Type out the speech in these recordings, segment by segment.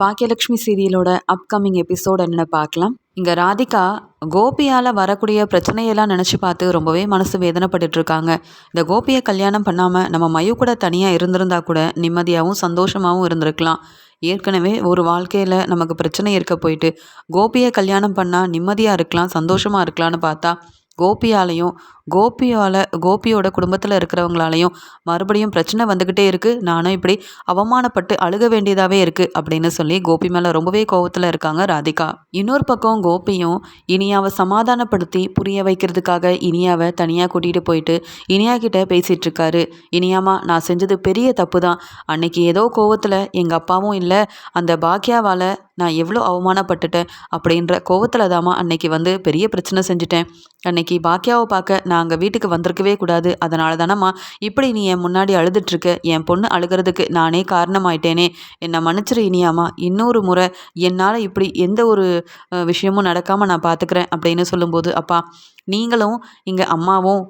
Baakiyalakshmi சீரியலோட upcoming episode என்னென்னு பார்க்கலாம். இங்கே ராதிகா கோபியால் வரக்கூடிய பிரச்சனையெல்லாம் நினச்சி பார்த்து ரொம்பவே மனசு வேதனைப்பட்டுட்டு இருக்காங்க. இந்த கோபியை கல்யாணம் பண்ணாமல் நம்ம மயு கூட தனியாக இருந்திருந்தா கூட நிம்மதியாகவும் சந்தோஷமாகவும் இருந்திருக்கலாம். ஏற்கனவே ஒரு வாழ்க்கையில் நமக்கு பிரச்சனை இருக்க போயிட்டு கோபியை கல்யாணம் பண்ணால் நிம்மதியாக இருக்கலாம், சந்தோஷமாக இருக்கலாம்னு பார்த்தா கோபியாலையும் கோபியோட குடும்பத்தில் இருக்கிறவங்களாலையும் மறுபடியும் பிரச்சனை வந்துக்கிட்டே இருக்குது. நானும் இப்படி அவமானப்பட்டு அழுக வேண்டியதாகவே இருக்குது அப்படின்னு சொல்லி கோபி மேலே ரொம்பவே கோவத்தில் இருக்காங்க ராதிகா. இன்னொரு பக்கம் கோபியும் இனியாவை சமாதானப்படுத்தி புரிய வைக்கிறதுக்காக இனியாவை தனியாக கூட்டிகிட்டு போயிட்டு இனியா கிட்ட பேசிகிட்டு இருக்காரு. இனியாமா, நான் செஞ்சது பெரிய தப்பு தான். அன்னைக்கு ஏதோ கோவத்தில் எங்கள் அப்பாவும் இல்லை, அந்த பாக்கியாவால் நான் எவ்வளோ அவமானப்பட்டுட்டேன் அப்படின்ற கோவத்தில் தாமா அன்னைக்கு வந்து பெரிய பிரச்சனை செஞ்சுட்டேன். அன்னைக்கு பாக்கியாவை பார்க்க நான் அங்கே வீட்டுக்கு வந்திருக்கவே கூடாது. அதனால தானம்மா இப்படி நீ என் முன்னாடி அழுதுட்ருக்க. என் பொண்ணு அழுகிறதுக்கு நானே காரணமாயிட்டேனே, என்னை மன்னிச்சிரு இனியாமா. இன்னொரு முறை என்னால் இப்படி எந்த ஒரு விஷயமும் நடக்காமல் நான் பார்த்துக்கிறேன் அப்படின்னு சொல்லும்போது, அப்பா நீங்களும் இங்கே அம்மாவும்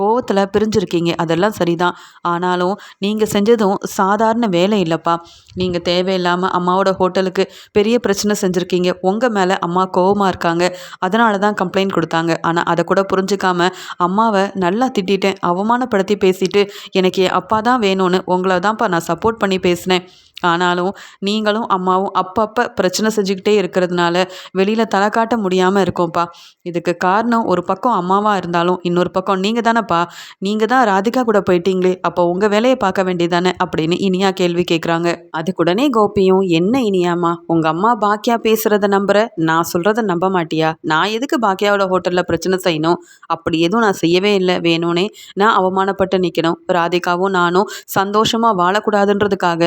கோவத்தில் பிரிஞ்சிருக்கீங்க, அதெல்லாம் சரிதான். ஆனாலும் நீங்கள் செஞ்சதும் சாதாரண வேலை இல்லைப்பா. நீங்கள் தேவையில்லாமல் அம்மாவோட ஹோட்டலுக்கு பெரிய பிரச்சனை செஞ்சுருக்கீங்க. உங்கள் மேலே அம்மா கோவமாக இருக்காங்க, அதனால தான் கம்ப்ளைண்ட் கொடுத்தாங்க. ஆனால் அதை கூட புரிஞ்சுக்காம அம்மாவை நல்லா திட்டிட்டேன், அவமானப்படுத்தி பேசிட்டு எனக்கு என் அப்பா தான் வேணும்னு உங்களை தான்ப்பா நான் சப்போர்ட் பண்ணி பேசினேன். ஆனாலும் நீங்களும் அம்மாவும் அப்பப்போ பிரச்சனை செஞ்சுக்கிட்டே இருக்கிறதுனால வெளியில் தலை காட்ட முடியாமல் இருக்கோம்ப்பா. இதுக்கு காரணம் ஒரு பக்கம் அம்மாவாக இருந்தாலும் இன்னொரு பக்கம் நீங்கள் தானேப்பா. நீங்கள் தான் ராதிகா கூட போயிட்டீங்களே, அப்போ உங்கள் வேலையை பார்க்க வேண்டியதானே அப்படின்னு இனியா கேள்வி கேட்குறாங்க. அதுக்குடனே கோபியும், என்ன இனியாமா, உங்கள் அம்மா பாக்கியா பேசுகிறத நம்புற, நான் சொல்கிறத நம்ப மாட்டியா? நான் எதுக்கு பாக்கியாவோட ஹோட்டலில் பிரச்சனை செய்யணும்? அப்படி எதுவும் நான் செய்யவே இல்லை. வேணும்னே நான் அவமானப்பட்டு நிற்கணும், ராதிகாவும் நானும் சந்தோஷமாக வாழக்கூடாதுன்றதுக்காக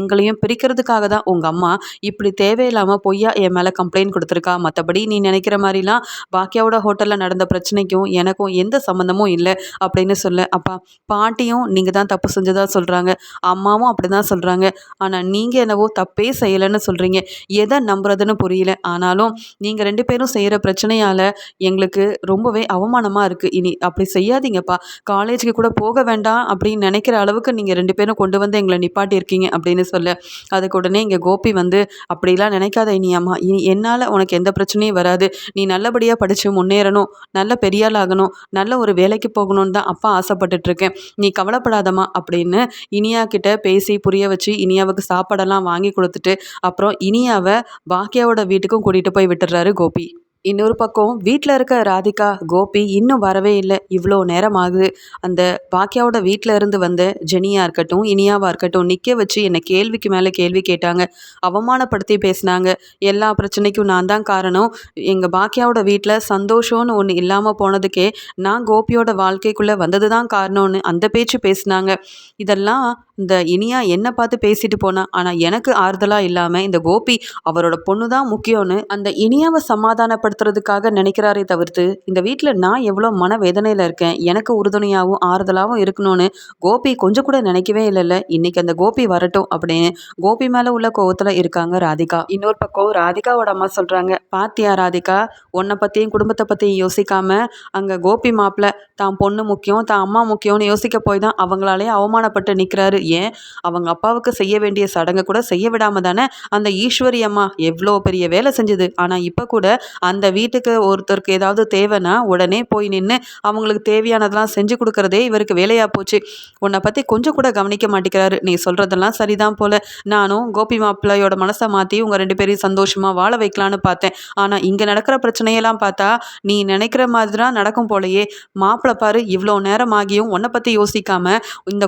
எங்களையும் பிரிக்கிறதுக்காக தான் உங்கள் அம்மா இப்படி தேவையில்லாமல் பொய்யா என் மேலே கம்ப்ளைண்ட் கொடுத்துருக்கா. மற்றபடி நீ நினைக்கிற மாதிரிலாம் பாக்கியாவோட ஹோட்டலில் நடந்த பிரச்சனைக்கும் எனக்கும் எந்த சம்மந்தமும் இல்லை அப்படின்னு சொல்ல, அப்பா பாட்டியும் நீங்கள் தான் தப்பு செஞ்சதாக சொல்கிறாங்க, அம்மாவும் அப்படி தான் சொல்கிறாங்க. ஆனால் நீங்கள் என்னவோ தப்பே செய்யலைன்னு சொல்கிறீங்க. எதை நம்புறதுன்னு புரியல. ஆனாலும் நீங்கள் ரெண்டு பேரும் செய்கிற பிரச்சனையால் எங்களுக்கு ரொம்பவே அவமானமாக இருக்குது. இனி அப்படி செய்யாதீங்கப்பா. காலேஜுக்கு கூட போக வேண்டாம் அப்படின்னு நினைக்கிற அளவுக்கு நீங்கள் ரெண்டு பேரும் கொண்டு வந்து எங்களை நிப்பாட்டியிருக்கீங்க அப்படின்னு சொல்ல, அதுக்கு உடனே இங்கே கோபி வந்து, அப்படிலாம் நினைக்காத இனியாமா, இனி என்னால் உனக்கு எந்த பிரச்சனையும் வராது. நீ நல்லபடியாக படித்து முன்னேறணும், நல்ல பெரியாள் ஆகணும், நல்ல ஒரு வேலைக்கு போகணும்னு தான் அப்பா ஆசைப்பட்டுட்ருக்கேன். நீ கவலைப்படாதம்மா அப்படின்னு இனியா கிட்ட பேசி புரிய வச்சு இனியாவுக்கு சாப்பாடெல்லாம் வாங்கி கொடுத்துட்டு அப்புறம் இனியாவை பாக்கியாவோட வீட்டுக்கும் கூட்டிகிட்டு போய் விட்டுறாரு கோபி. இன்னொரு பக்கம் வீட்டில் இருக்க ராதிகா கோபி இன்னும் வரவே இல்லை, இவ்வளோ நேரம் ஆகுது. அந்த பாக்கியாவோட வீட்டில் இருந்து வந்த ஜெனியாக இருக்கட்டும் இனியாவாக இருக்கட்டும் நிற்க வச்சு என்னை கேள்விக்கு மேலே கேள்வி கேட்டாங்க, அவமானப்படுத்தி பேசினாங்க. எல்லா பிரச்சனைக்கும் நான் தான் காரணம். எங்கள் பாக்கியாவோட வீட்டில் சந்தோஷம்னு ஒன்று இல்லாமல் போனதுக்கே நான் கோபியோட வாழ்க்கைக்குள்ளே வந்தது தான் காரணம்னு அந்த பேச்சு பேசினாங்க. இதெல்லாம் இந்த இனியா என்னை பார்த்து பேசிட்டு போனா. ஆனால் எனக்கு ஆறுதலாக இல்லாமல் இந்த கோபி அவரோட பொண்ணு தான் முக்கியம்னு அந்த இனியாவை சமாதானப்படுத்துறதுக்காக நினைக்கிறாரே தவிர்த்து இந்த வீட்டில் நான் எவ்வளோ மனவேதனையில் இருக்கேன், எனக்கு உறுதுணையாகவும் ஆறுதலாகவும் இருக்கணும்னு கோபி கொஞ்சம் கூட நினைக்கவே இல்லைல்ல. இன்னைக்கு அந்த கோபி வரட்டும் அப்படின்னு கோபி மேலே உள்ள கோவத்தில் இருக்காங்க ராதிகா. இன்னொரு பக்கம் ராதிகாவோட அம்மா சொல்கிறாங்க, பாத்தியா ராதிகா, உன்னை பற்றியும் குடும்பத்தை பற்றியும் யோசிக்காம அங்கே கோபி மாப்பிள்ள தான் பொண்ணு முக்கியம் தான் அம்மா முக்கியம்னு யோசிக்க போய் தான் அவங்களாலே அவமானப்பட்டு நிற்கிறாரு. ஏன் அவங்க அப்பாவுக்கு செய்ய வேண்டிய சடங்கை கூட செய்ய விடாம தானே அந்த ஈஸ்வரி அம்மா எவ்வளோ பெரிய வேலை செஞ்சுது. ஆனால் இப்போ கூட அந்த வீட்டுக்கு ஒருத்தருக்கு ஏதாவது தேவைன்னா உடனே போய் நின்று அவங்களுக்கு தேவையானதெல்லாம் செஞ்சு கொடுக்கறதே இவருக்கு வேலையாக போச்சு. உன்னை பற்றி கொஞ்சம் கூட கவனிக்க மாட்டேங்கிறாரு. நீ சொல்கிறதெல்லாம் சரிதான் போல. நானும் கோபி மாப்பிள்ளையோட மனசை மாற்றி உங்கள் ரெண்டு பேரையும் சந்தோஷமாக வாழ வைக்கலான்னு பார்த்தேன். ஆனால் இங்கே நடக்கிற பிரச்சனையெல்லாம் பார்த்தா நீ நினைக்கிற மாதிரி தான் நடக்கும் போலையே. மாப்பிள்ளை பாரு, இவ்வளோ நேரம் ஆகியும் உன்னை பற்றி யோசிக்காம இந்த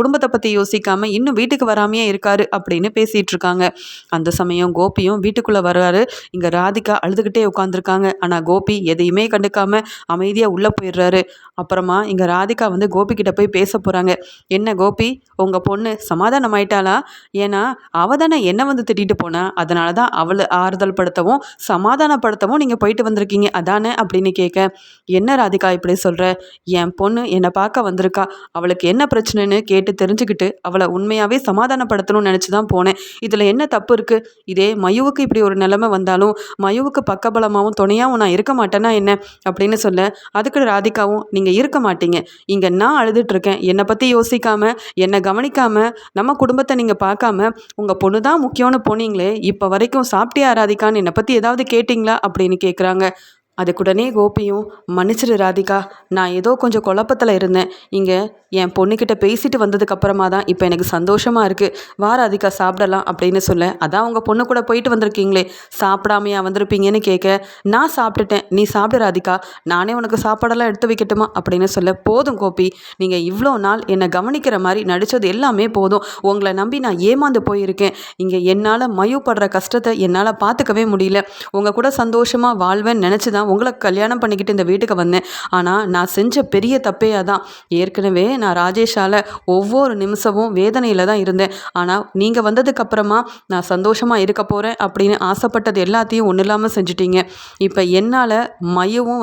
குடும்பத்தை பற்றி யோசிக்காம இன்னும் வீட்டுக்கு வராமையே இருக்காரு அப்படின்னு பேசிகிட்டு இருக்காங்க. அந்த சமயம் கோபியும் வீட்டுக்குள்ளே வர்றாரு. இங்கே ராதிகா அழுதுகிட்டே உட்காந்துருக்காங்க. ஆனால் கோபி எதையுமே கண்டுக்காம அமைதியாக உள்ளே போயிடுறாரு. அப்புறமா இங்கே ராதிகா வந்து கோபி கிட்ட போய் பேச போகிறாங்க. என்ன கோபி, உங்கள் பொண்ணு சமாதானம் ஆயிட்டாளா? ஏன்னா அவ தானே என்னை வந்து திட்டிட்டு போனா, அதனால தான் அவளை ஆறுதல் படுத்தவும் சமாதானப்படுத்தவும் நீங்கள் போயிட்டு வந்திருக்கீங்க அதானே அப்படின்னு கேட்க, என்ன ராதிகா இப்படி சொல்கிற? என் பொண்ணு என்னை பார்க்க வந்திருக்கா, அவளுக்கு என்ன பிரச்சனைன்னு கேட்டு தெரிஞ்சுக்கிட்டு அவளை உண்மையாகவே சமாதானப்படுத்தணும்னு நினச்சி தான் போனேன். இதில் என்ன தப்பு இருக்குது? இதே மயுவுக்கு இப்படி ஒரு நிலைமை வந்தாலும் மயுவுக்கு பக்கபலமாக அம்மாவும் துணையாகவும் நான் இருக்க மாட்டேன்னா என்ன அப்படின்னு சொல்ல, அதுக்கு ராதிகாவும் நீங்கள் இருக்க மாட்டீங்க, இங்கே நான் அழுதுட்ருக்கேன், என்னை பற்றி யோசிக்காமல் என்னை கவனிக்காமல் நம்ம குடும்பத்தை நீங்கள் பார்க்காம உங்கள் பொண்ணு தான் முக்கியம்னு போனீங்களே, இப்போ வரைக்கும் சாப்பிட்டியா ராதிகான்னு என்னை பற்றி ஏதாவது கேட்டிங்களா அப்படின்னு கேட்குறாங்க. அதுக்குடனே கோபியும், மன்னிச்சிடு ராதிகா, நான் ஏதோ கொஞ்சம் குழப்பத்தில் இருந்தேன், இங்கே என் பொண்ணுக்கிட்ட பேசிட்டு வந்ததுக்கப்புறமா தான் இப்போ எனக்கு சந்தோஷமாக இருக்குது, வா ராதிகா சாப்பிடலாம் அப்படின்னு சொல்ல, அதான் உங்கள் பொண்ணு கூட போயிட்டு வந்திருக்கீங்களே, சாப்பிடாமையா வந்திருப்பீங்கன்னு கேட்க, நான் சாப்பிட்டுட்டேன், நீ சாப்பிடு ராதிகா, நானே உனக்கு சாப்பாடெல்லாம் எடுத்து வைக்கட்டுமா அப்படின்னு சொல்ல, போதும் கோபி, நீங்கள் இவ்வளோ நாள் என்னை கவனிக்கிற மாதிரி நடித்தது எல்லாமே போதும், உங்களை நம்பி நான் ஏமாந்து போயிருக்கேன், இங்கே என்னால் மயு படுற கஷ்டத்தை என்னால் பார்த்துக்கவே முடியல, உங்கள் கூட சந்தோஷமாக வாழ்வேன்னு நினச்சி தான் உங்களை கல்யாணம் பண்ணிக்கிட்டு இந்த வீட்டுக்கு வந்தேன். ஆனால் நான் செஞ்ச பெரிய தப்பே அதான். ஏற்கனவே நான் ராஜேஷால் ஒவ்வொரு நிமிஷமும் வேதனையில் தான் இருந்தேன். ஆனால் நீங்கள் வந்ததுக்கப்புறமா நான் சந்தோஷமாக இருக்க போகிறேன் அப்படின்னு ஆசைப்பட்டது எல்லாத்தையும் ஒன்றும் இல்லாமல் செஞ்சுட்டீங்க. இப்போ என்னால் மையவும்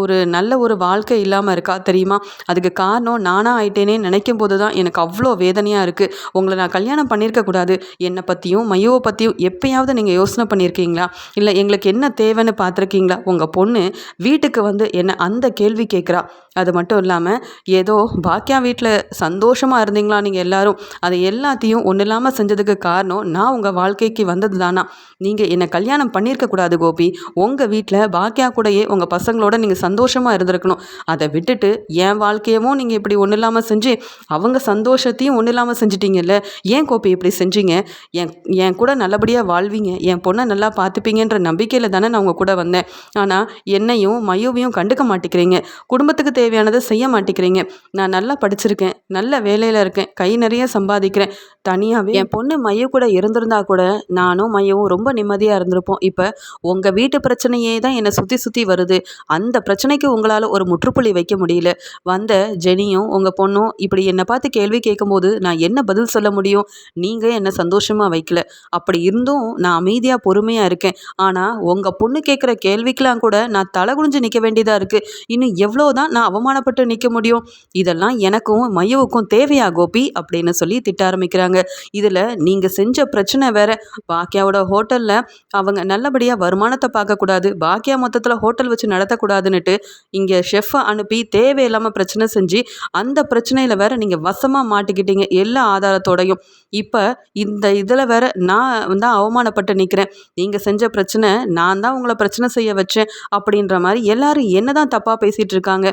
ஒரு நல்ல ஒரு வாழ்க்கை இல்லாமல் இருக்கா தெரியுமா? அதுக்கு காரணம் நானாக ஆயிட்டேனே நினைக்கும் போது தான் எனக்கு அவ்வளோ வேதனையாக இருக்குது. உங்களை நான் கல்யாணம் பண்ணியிருக்கக்கூடாது. என்னை பற்றியும் மையோவை பற்றியும் எப்பயாவது நீங்கள் யோசனை பண்ணியிருக்கீங்களா? இல்லை எங்களுக்கு என்ன தேவைன்னு பார்த்துருக்கீங்களா? உங்கள் பொண்ணு வீட்டுக்கு என்ன அந்த கேள்வி கேட்குறா. அது மட்டும் இல்லாமல் ஏதோ பாக்கியா வீட்டில் சந்தோஷமாக இருந்தீங்களா நீங்கள் எல்லாரும், அதை எல்லாத்தையும் ஒன்றும் இல்லாமல் செஞ்சதுக்கு காரணம் நான் உங்கள் வாழ்க்கைக்கு வந்தது தானா? நீங்கள் என்னை கல்யாணம் பண்ணியிருக்கக்கூடாது கோபி. உங்கள் வீட்டில் பாக்கியா கூடயே உங்கள் பசங்களோட நீங்கள் சந்தோஷமாக இருந்திருக்கணும். அதை விட்டுட்டு என் வாழ்க்கையவும் நீங்கள் இப்படி ஒன்றும் இல்லாமல் செஞ்சு அவங்க சந்தோஷத்தையும் ஒன்றும் இல்லாமல் செஞ்சிட்டீங்கல்ல. ஏன் கோபி இப்படி செஞ்சீங்க? என் என் கூட நல்லபடியாக வாழ்வீங்க, என் பொண்ணை நல்லா பார்த்துப்பீங்கன்ற நம்பிக்கையில் தானே நான் உங்கள் கூட வந்தேன். ஆனால் என்னையும் மையோவையும் கண்டுக்க மாட்டேங்கிறீங்க, குடும்பத்துக்கு தேவையானதை செய்ய மாட்டேங்கிறீங்க. நான் நல்லா படிச்சிருக்கேன், நல்ல வேலையில் இருக்கேன், கை நிறைய சம்பாதிக்கிறேன். தனியாகவே என் பொண்ணு மையோ கூட இருந்திருந்தா கூட நானும் மையவும் ரொம்ப நிம்மதியாக இருந்திருப்போம். இப்போ உங்கள் வீட்டு பிரச்சனையே தான் என்னை சுற்றி சுற்றி வருது. அந்த பிரச்சனைக்கு உங்களால் ஒரு முற்றுப்புள்ளி வைக்க முடியல. வந்த ஜெனியும் உங்கள் பொண்ணும் இப்படி என்னை பார்த்து கேள்வி கேட்கும்போது நான் என்ன பதில் சொல்ல முடியும்? நீங்கள் என்னை சந்தோஷமாக வைக்கல. அப்படி இருந்தும் நான் அமைதியாக பொறுமையாக இருக்கேன். ஆனால் உங்கள் பொண்ணு கேட்குற கேள்விக்கெலாம் கூட நான் தலை குனிஞ்சு நிற்க வேண்டியதாக இருக்குது. இன்னும் எவ்வளோ தான் நான் அவமானப்பட்டு நிற்க முடியும்? இதெல்லாம் எனக்கும் மையவுக்கும் தேவையா கோபி அப்படின்னு சொல்லி திட்ட ஆரம்பிக்கிறாங்க. இதில் நீங்கள் செஞ்ச பிரச்சனை வேற. பாக்கியாவோட ஹோட்டலில் அவங்க நல்லபடியாக வருமானத்தை பார்க்கக்கூடாது, பாக்கியா மொத்தத்தில் ஹோட்டல் வச்சு நடத்தக்கூடாதுன்னுட்டு இங்கே ஷெஃப்பை அனுப்பி தேவையில்லாமல் பிரச்சனை செஞ்சு அந்த பிரச்சனையில் வேற நீங்கள் வசமாக மாட்டிக்கிட்டீங்க எல்லா ஆதாரத்தோடையும். இப்போ இந்த இதில் வேற நான் தான் அவமானப்பட்டு நிற்கிறேன். நீங்கள் செஞ்ச பிரச்சனை, நான் தான் உங்களை பிரச்சனை செய்ய வச்சேன் அப்படின்ற மாதிரி எல்லாரும் என்ன தான் தப்பாக பேசிகிட்டு இருக்காங்க.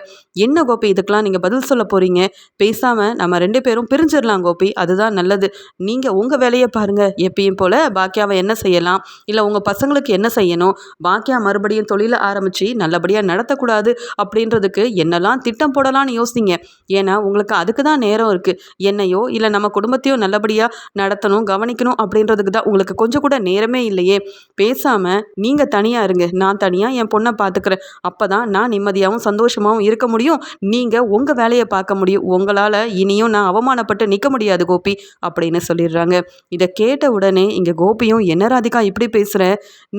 என்ன கோபி இதுக்கெலாம் நீங்கள் பதில் சொல்ல போகிறீங்க? பேசாமல் நம்ம 2 பேரும் பிரிஞ்சிடலாம் கோபி, அதுதான் நல்லது. நீங்கள் உங்கள் வேலையை பாருங்கள். எப்பயும் போல் பாக்கியாவை என்ன செய்யலாம், இல்லை உங்கள் பசங்களுக்கு என்ன செய்யணும், பாக்கியா மறுபடியும் தொழிலை ஆரம்பித்து நல்லபடியாக நடத்தக்கூடாது அப்படின்றதுக்கு என்னெல்லாம் திட்டம் போடலான்னு யோசிங்க. ஏன்னா உங்களுக்கு அதுக்கு தான் நேரம் இருக்குது. என்னையோ இல்லை நம்ம குடும்பத்தையோ நல்லபடியாக நடத்தணும், கவனிக்கணும் அப்படின்றதுக்கு தான் உங்களுக்கு கொஞ்சம் கூட நேரமே இல்லையே. பேசாமல் நீங்கள் தனியாக இருங்க, நான் தனியாக என் பொண்ணை பார்த்துக்கிறேன். அப்போ தான் நான் நிம்மதியாகவும் சந்தோஷமாகவும் இருக்க முடியும், நீங்கள் உங்கள் வேலையை பார்க்க முடியும். உங்களால் இனியும் நான் அவமானப்பட்டு நிற்க முடியாது கோபி அப்படின்னு சொல்லிடுறாங்க. இதை கேட்ட உடனே இங்கே கோபியும், என்ன ராதிகா இப்படி பேசுகிற,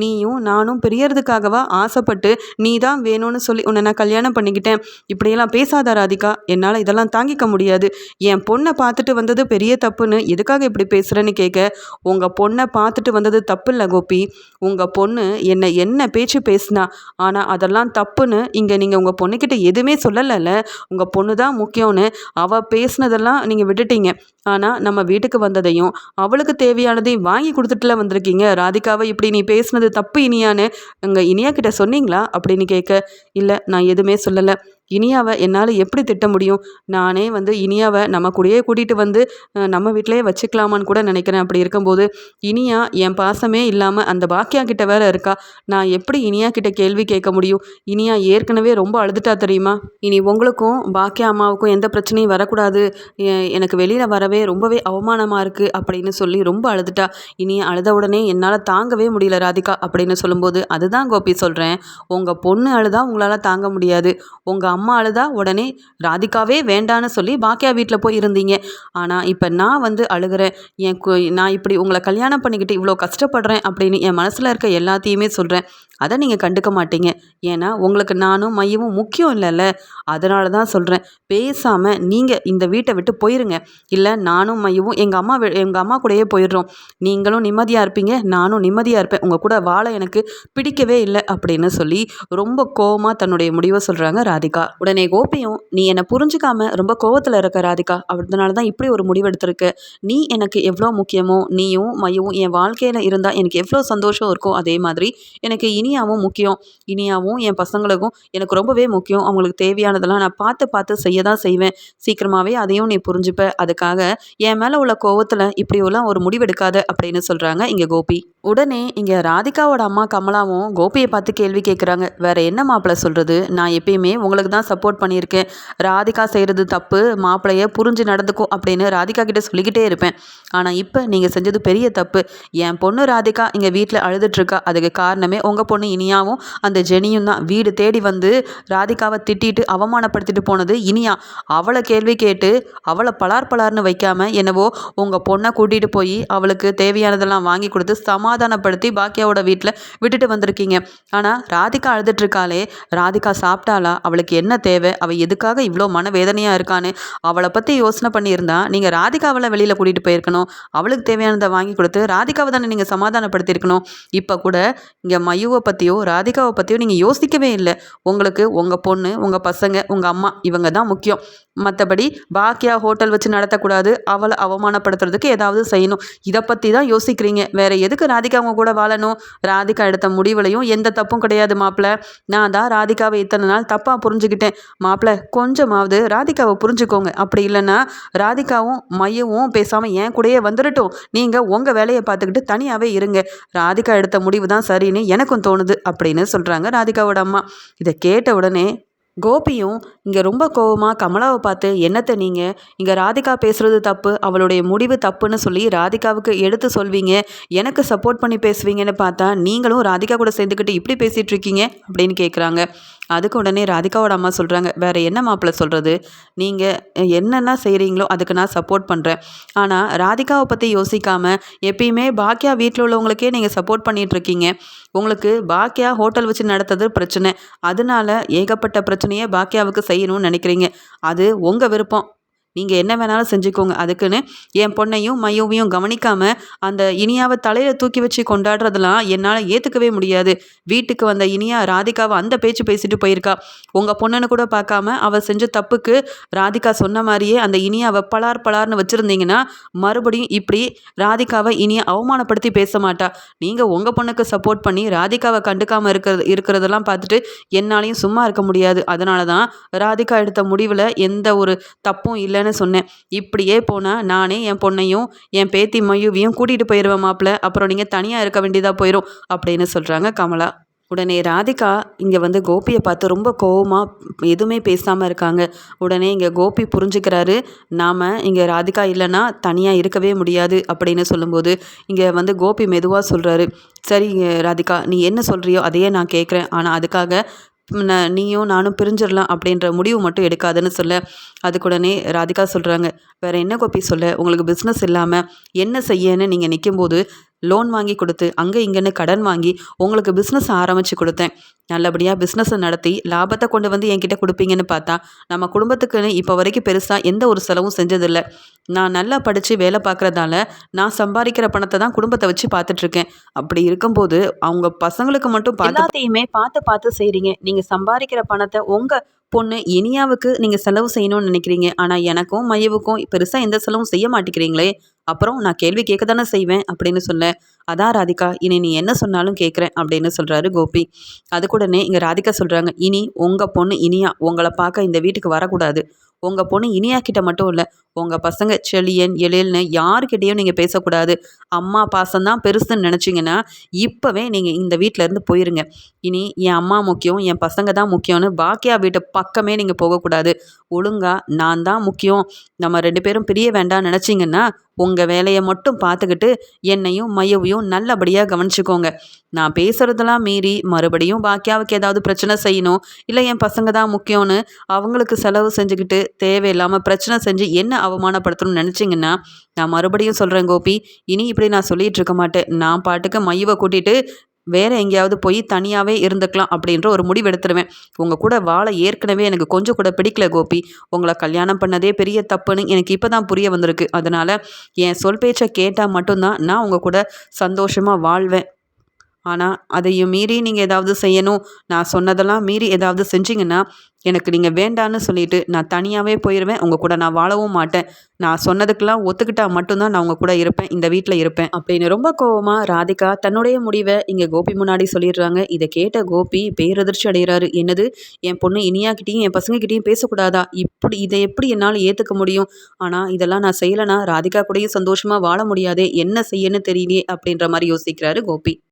நீயும் நானும் பிரியறதுக்காகவா ஆசைப்பட்டு நீ தான் வேணும்னு சொல்லி உன்னை நான் கல்யாணம் பண்ணிக்கிட்டேன், இப்படியெல்லாம் பேசாத ராதிகா, என்னால் இதெல்லாம் தாங்கிக்க முடியாது. என் பொண்ணை பார்த்துட்டு வந்தது பெரிய தப்புன்னு எதுக்காக இப்படி பேசுகிறேன்னு கேட்க, உங்கள் பொண்ணை பார்த்துட்டு வந்தது தப்பு இல்லை கோபி, உங்கள் பொண்ணு என்ன பேச்சு பேசினா, ஆனால் அதெல்லாம் தப்புன்னு இங்கே நீங்கள் உங்கள் பொண்ணுக்கிட்ட எதுவுமே சொல்லலைல்ல. உங்கள் பொண்ணு தான் முக்கியம்னு அவள் பேசினதெல்லாம் நீங்கள் விட்டுட்டீங்க. ஆனால் நம்ம வீட்டுக்கு வந்ததையும் அவளுக்கு தேவையானதையும் வாங்கி கொடுத்துட்டுல வந்திருக்கீங்க. ராதிகாவை இப்படி நீ பேசுனது தப்பு இனியான்னு இனியா கிட்ட சொன்னீங்களா அப்படின்னு கேட்க, இல்லை நான் எதுவுமே சொல்லலை. இனியாவை என்னால் எப்படி திட்ட முடியும்? நானே இனியாவை நம்ம கூடயே கூட்டிகிட்டு நம்ம வீட்டிலேயே வச்சுக்கலாமான்னு கூட நினைக்கிறேன். அப்படி இருக்கும்போது இனியா என் பாசமே இல்லாமல் அந்த பாக்கியா கிட்ட வேற இருக்கா. நான் எப்படி இனியா கிட்ட கேள்வி கேட்க முடியும்? இனியா ஏற்கனவே ரொம்ப அழுதுட்டா தெரியுமா? இனி உங்களுக்கும் பாக்கியா அம்மாவுக்கும் எந்த பிரச்சனையும் வரக்கூடாது, எனக்கு வெளியில் வரவே ரொம்பவே அவமானமாக இருக்குது அப்படின்னு சொல்லி ரொம்ப அழுதுட்டா. இனியா அழுத உடனே என்னால் தாங்கவே முடியல ராதிகா அப்படின்னு சொல்லும்போது, அதுதான் கோபி சொல்கிறேன், உங்கள் பொண்ணு அழுதா உங்களால் தாங்க முடியாது, உங்கள் அம்மா அழுதா உடனே ராதிகாவே வேண்டான்னு சொல்லி பாக்கியா வீட்டில் போய் இருந்தீங்க. ஆனால் இப்போ நான் அழுகிறேன், நான் இப்படி உங்களை கல்யாணம் பண்ணிக்கிட்டு இவ்வளோ கஷ்டப்படுறேன் அப்படின்னு என் மனசில் இருக்க எல்லாத்தையுமே சொல்கிறேன். அதை நீங்கள் கண்டுக்க மாட்டீங்க. ஏன்னா உங்களுக்கு நானும் மையமும் முக்கியம் இல்லைல்ல. அதனால தான் சொல்கிறேன், பேசாமல் நீங்கள் இந்த வீட்டை விட்டு போயிருங்க. இல்லை நானும் மையவும் எங்கள் அம்மா கூடயே போயிடுறோம். நீங்களும் நிம்மதியாக இருப்பீங்க, நானும் நிம்மதியாக இருப்பேன். உங்கள் கூட வாழ எனக்கு பிடிக்கவே இல்லை அப்படின்னு சொல்லி ரொம்ப கோவமாக தன்னுடைய முடிவை சொல்கிறாங்க ராதிகா. உடனே கோபியும், நீ என்னை புரிஞ்சுக்காம ரொம்ப கோவத்தில் இருக்க ராதிகா, அதனால தான் இப்படி ஒரு முடிவு எடுத்திருக்க. நீ எனக்கு எவ்வளோ முக்கியமோ, நீயும் மையவும் என் வாழ்க்கையில் இருந்தால் எனக்கு எவ்வளோ சந்தோஷம் இருக்கும், அதே மாதிரி எனக்கு இனியாவும் முக்கியம். இனியாவும் என் பசங்களுக்கும் எனக்கு ரொம்பவே முக்கியம். அவங்களுக்கு தேவையானதெல்லாம் நான் பார்த்து பார்த்து செய்ய தான் செய்வேன். சீக்கிரமாகவே அதையும் நீ புரிஞ்சுப்ப. அதுக்காக என் மேலே உள்ள கோவத்தில் இப்படியெல்லாம் ஒரு முடிவெடுக்காத அப்படின்னு சொல்கிறாங்க இங்கே கோபி. உடனே இங்கே ராதிகாவோட அம்மா கமலாவும் கோபியை பார்த்து கேள்வி கேட்குறாங்க. வேற என்ன மாப்பிள்ளை சொல்கிறது, நான் எப்பயுமே உங்களுக்கு தான் சப்போர்ட் பண்ணியிருக்கேன். ராதிகா செய்கிறது தப்பு, மாப்பிள்ளைய புரிஞ்சு நடந்துக்கும் அப்படின்னு ராதிகா கிட்ட சொல்லிக்கிட்டே இருப்பேன். ஆனால் இப்போ நீங்கள் செஞ்சது பெரிய தப்பு. என் பொண்ணு ராதிகா இங்கே வீட்டில் அழுதுட்ருக்கா. அதுக்கு காரணமே உங்கள் பொண்ணு இனியாவும் அந்த ஜெனியும் தான். வீடு தேடி வந்து ராதிகாவை திட்டிட்டு அவமானப்படுத்திட்டு போனது இனியா. அவளை கேள்வி கேட்டு அவளை பலார்னு வைக்காமல் என்னவோ உங்கள் பொண்ணை கூட்டிகிட்டு போய் அவளுக்கு தேவையானதெல்லாம் வாங்கி கொடுத்து சமாதானப்படுத்தி பாக்கியாவோட வீட்டில் விட்டுட்டு வந்திருக்கீங்க. ஆனால் ராதிகா அழுதுட்ருக்காளே, ராதிகா சாப்பிட்டாளா, அவளுக்கு என்ன தேவை, அவள் எதுக்காக இவ்வளோ மனவேதனையாக இருக்கான்னு அவளை பற்றி யோசனை பண்ணியிருந்தா நீங்கள் ராதிகாவில் வெளியில் கூட்டிகிட்டு போயிருக்கணும். அவளுக்கு தேவையானதை வாங்கி கொடுத்து ராதிகாவை தானே நீங்கள் சமாதானப்படுத்தியிருக்கணும். இப்போ கூட இங்கே மயுவை பற்றியோ ராதிகாவை பற்றியோ நீங்கள் யோசிக்கவே இல்லை. உங்களுக்கு உங்கள் பொண்ணு, உங்கள் பசங்க, உங்கள் அம்மா இவங்க தான் முக்கியம். மற்றபடி பாக்கியா ஹோட்டல் வச்சு நடத்தக்கூடாது, அவளை அவமானப்படுத்துறதுக்கு ஏதாவது செய்யணும், இதை பற்றி தான் யோசிக்கிறீங்க. வேறு எதுக்கு ராதிகா அவங்க கூட வாழணும்? ராதிகா எடுத்த முடிவுலையும் எந்த தப்பும் கிடையாது மாப்பிள்ள. நான் தான் ராதிகாவை இத்தனை நாள் தப்பாக புரிஞ்சுக்கிட்டேன். மாப்பிள்ள கொஞ்சமாவது ராதிகாவை புரிஞ்சுக்கோங்க. அப்படி இல்லைன்னா ராதிகாவும் மையவும் பேசாமல் என் கூடயே வந்துடட்டும். நீங்கள் உங்கள் வேலையை பார்த்துக்கிட்டு தனியாகவே இருங்க. ராதிகா எடுத்த முடிவு தான் சரின்னு எனக்கும் தோணுது அப்படின்னு சொல்கிறாங்க ராதிகாவோட அம்மா. இதை கேட்ட உடனே கோபியும் இங்கே ரொம்ப கோவமாக கமலாவை பார்த்து, என்னத்தை நீங்கள் இங்கே ராதிகா பேசுகிறது தப்பு, அவளுடைய முடிவு தப்புன்னு சொல்லி ராதிகாவுக்கு எடுத்து சொல்வீங்க, எனக்கு சப்போர்ட் பண்ணி பேசுவீங்கன்னு பார்த்தா நீங்களும் ராதிகா கூட சேர்ந்துக்கிட்டு இப்படி பேசிகிட்டு இருக்கீங்க அப்படின்னு கேட்குறாங்க. அதுக்கு உடனே ராதிகாவோட அம்மா சொல்கிறாங்க, வேறு என்ன மாப்பிள்ளை சொல்கிறது, நீங்கள் என்னென்ன செய்கிறீங்களோ அதுக்கு நான் சப்போர்ட் பண்ணுறேன். ஆனால் ராதிகாவை பற்றி யோசிக்காமல் எப்பயுமே பாக்கியா வீட்டில் உள்ளவங்களுக்கே நீங்கள் சப்போர்ட் பண்ணிகிட்ருக்கீங்க. உங்களுக்கு பாக்கியா ஹோட்டல் வச்சு நடத்துறது பிரச்சனை, அதனால ஏகப்பட்ட பிரச்சனையை பாக்கியாவுக்கு செய்யணும்னு நினைக்கிறீங்க. அது உங்கள் விருப்பம், நீங்கள் என்ன வேணாலும் செஞ்சுக்கோங்க. அதுக்குன்னு என் பொண்ணையும் மையவையும் கவனிக்காமல் அந்த இனியாவை தலையில் தூக்கி வச்சு கொண்டாடுறதெல்லாம் என்னால் ஏற்றுக்கவே முடியாது. வீட்டுக்கு வந்த இனியா ராதிகாவை அந்த பேச்சு பேசிட்டு போயிருக்கா. உங்கள் பொண்ணுன்னு கூட பார்க்காம அவள் செஞ்ச தப்புக்கு ராதிகா சொன்ன மாதிரியே அந்த இனியாவை பலார்னு வச்சுருந்தீங்கன்னா மறுபடியும் இப்படி ராதிகாவை இனியா அவமானப்படுத்தி பேச மாட்டா. நீங்கள் உங்கள் பொண்ணுக்கு சப்போர்ட் பண்ணி ராதிகாவை கண்டுக்காமல் இருக்கிறதெல்லாம் பார்த்துட்டு என்னாலையும் சும்மா இருக்க முடியாது. அதனால தான் ராதிகா எடுத்த முடிவில் எந்த ஒரு தப்பும் இல்லைன்னு சொன்னேன். இப்படியே போனால் நானே என் பொண்ணையும் என் பேத்தி மயுவையும் கூட்டிகிட்டு போயிடுவேன் மாப்பிள்ள. அப்புறம் நீங்கள் தனியாக இருக்க வேண்டியதாக போயிடும் அப்படின்னு சொல்கிறாங்க கமலா. உடனே ராதிகா இங்கே வந்து கோபியை பார்த்து ரொம்ப கோவமாக எதுவுமே பேசாமல் இருக்காங்க. உடனே இங்கே கோபி புரிஞ்சுக்கிறாரு, நாம் இங்கே ராதிகா இல்லைன்னா தனியாக இருக்கவே முடியாது அப்படின்னு சொல்லும்போது இங்கே வந்து கோபி மெதுவாக சொல்கிறாரு, சரி ராதிகா நீ என்ன சொல்கிறியோ அதையே நான் கேட்குறேன். ஆனால் அதுக்காக நீயும் நானும் பிரிஞ்சிடலாம் அப்படின்ற முடிவு மட்டும் எடுக்காதுன்னு சொல்ல, அதுக்குடனே ராதிகா சொல்கிறாங்க, வேறு என்ன கோபி சொல்ல, உங்களுக்கு பிஸ்னஸ் இல்லாமல் என்ன செய்யன்னு நீங்கள் நிற்கும்போது லோன் வாங்கி கொடுத்து அங்கே இங்கேன்னு கடன் வாங்கி உங்களுக்கு பிஸ்னஸ் ஆரம்பித்து கொடுத்தேன். நல்லபடியாக பிஸ்னஸை நடத்தி லாபத்தை கொண்டு வந்து என்கிட்ட கொடுப்பீங்கன்னு பார்த்தா நம்ம குடும்பத்துக்குன்னு இப்போ வரைக்கும் பெருசாக எந்த ஒரு செலவும் செஞ்சதில்லை. நான் நல்லா படித்து வேலை பார்க்குறதால நான் சம்பாதிக்கிற பணத்தை தான் குடும்பத்தை வச்சு பார்த்துட்ருக்கேன். அப்படி இருக்கும்போது அவங்க பசங்களுக்கு மட்டும் எல்லாத்தையுமே பார்த்து செய்கிறீங்க. நீங்கள் சம்பாதிக்கிற பணத்தை உங்கள் பொண்ணு இனியாவுக்கு நீங்கள் செலவு செய்யணும்னு நினைக்கிறீங்க. ஆனால் எனக்கும் மையவுக்கும் பெருசாக எந்த செலவும் செய்ய மாட்டேங்கிறீங்களே. அப்புறம் நான் கேள்வி கேட்க தானே செய்வேன் அப்படின்னு சொல்ல, அதான் ராதிகா இனி நீ என்ன சொன்னாலும் கேட்குறேன் அப்படின்னு சொல்கிறாரு கோபி. அதுக்கூடனே இங்கே ராதிகா சொல்கிறாங்க, இனி உங்கள் பொண்ணு இனியா உங்களை பார்க்க இந்த வீட்டுக்கு வரக்கூடாது. உங்கள் பொண்ணு இனியா கிட்ட மட்டும் இல்லை, உங்கள் பசங்க செழியன் எழில்னு யாருக்கிட்டேயும் நீங்கள் பேசக்கூடாது. அம்மா பாசம்தான் பெருசுன்னு நினச்சிங்கன்னா இப்போவே நீங்கள் இந்த வீட்டிலேருந்து போயிருங்க. இனி என் அம்மா முக்கியம், என் பசங்க தான் முக்கியம்னு பாக்கியா வீட்டு பக்கமே நீங்கள் போகக்கூடாது. ஒழுங்காக நான் தான் முக்கியம், நம்ம 2 பேரும் பிரிய வேண்டாம்னு நினச்சிங்கன்னா உங்கள் வேலையை மட்டும் பார்த்துக்கிட்டு என்னையும் மையவையும் நல்லபடியாக கவனிச்சுக்கோங்க. நான் பேசுகிறதெல்லாம் மீறி மறுபடியும் பாக்கியாவுக்கு ஏதாவது பிரச்சனை செய்யணும், இல்லை என் பசங்க தான் முக்கியம்னு அவங்களுக்கு செலவு செஞ்சுக்கிட்டு தேவையில்லாமல் பிரச்சனை செஞ்சு என்ன அவமானப்படுத்தணும்னு நினச்சிங்கன்னா நான் மறுபடியும் சொல்கிறேன் கோபி, இனி இப்படி நான் சொல்லிகிட்டு இருக்க மாட்டேன். நான் பாட்டுக்கு மையவை கூட்டிகிட்டு வேற எங்கேயாவது போய் தனியாவே இருந்துக்கலாம் அப்படின்ற ஒரு முடிவு எடுத்துருவேன். உங்க கூட வாழ ஏற்கனவே எனக்கு கொஞ்சம் கூட பிடிக்கல கோபி. உங்கள கல்யாணம் பண்ணதே பெரிய தப்புன்னு எனக்கு இப்ப தான் புரிய வந்திருக்கு. அதனால என் சொல் பேச்ச கேட்டா மட்டும் தான் நான் உங்க கூட சந்தோஷமா வாழ்வேன். ஆனா, அதையும் மீறி நீங்க ஏதாவது செய்யணும், நான் சொன்னதெல்லாம் மீறி ஏதாவது செஞ்சீங்கன்னா, எனக்கு நீங்க வேண்டான்னு சொல்லிட்டு நான் தனியாவே போயிருவேன். உங்க கூட நான் வாழவும் மாட்டேன். நான் சொன்னதுக்கெல்லாம் ஒத்துக்கிட்டா மட்டும் தான் நான் உங்க கூட இருப்பேன். இந்த வீட்ல இருப்பேன். அப்படின்னு ரொம்ப கோவமா ராதிகா தன்னுடைய முடிவ இங்க கோபி முன்னாடி சொல்லிடுறாங்க. இத கேட்ட கோபி பேரதிர்ச்சி அடைகிறாரு. என்னது? என் பொண்ணு இனியாகிட்டயும், என் பசங்ககிட்டயும் பேசக்கூடாதா? இத எப்படி என்னால ஏத்துக்க முடியும்? ஆனா, இதெல்லாம் நான் செய்யலனா ராதிகா கூடயும் சந்தோஷமா வாழ முடியாதே! என்ன செய்யன்னு தெரியலையே! அப்படின்ற மாரி யோசிக்கிறாரு கோபி.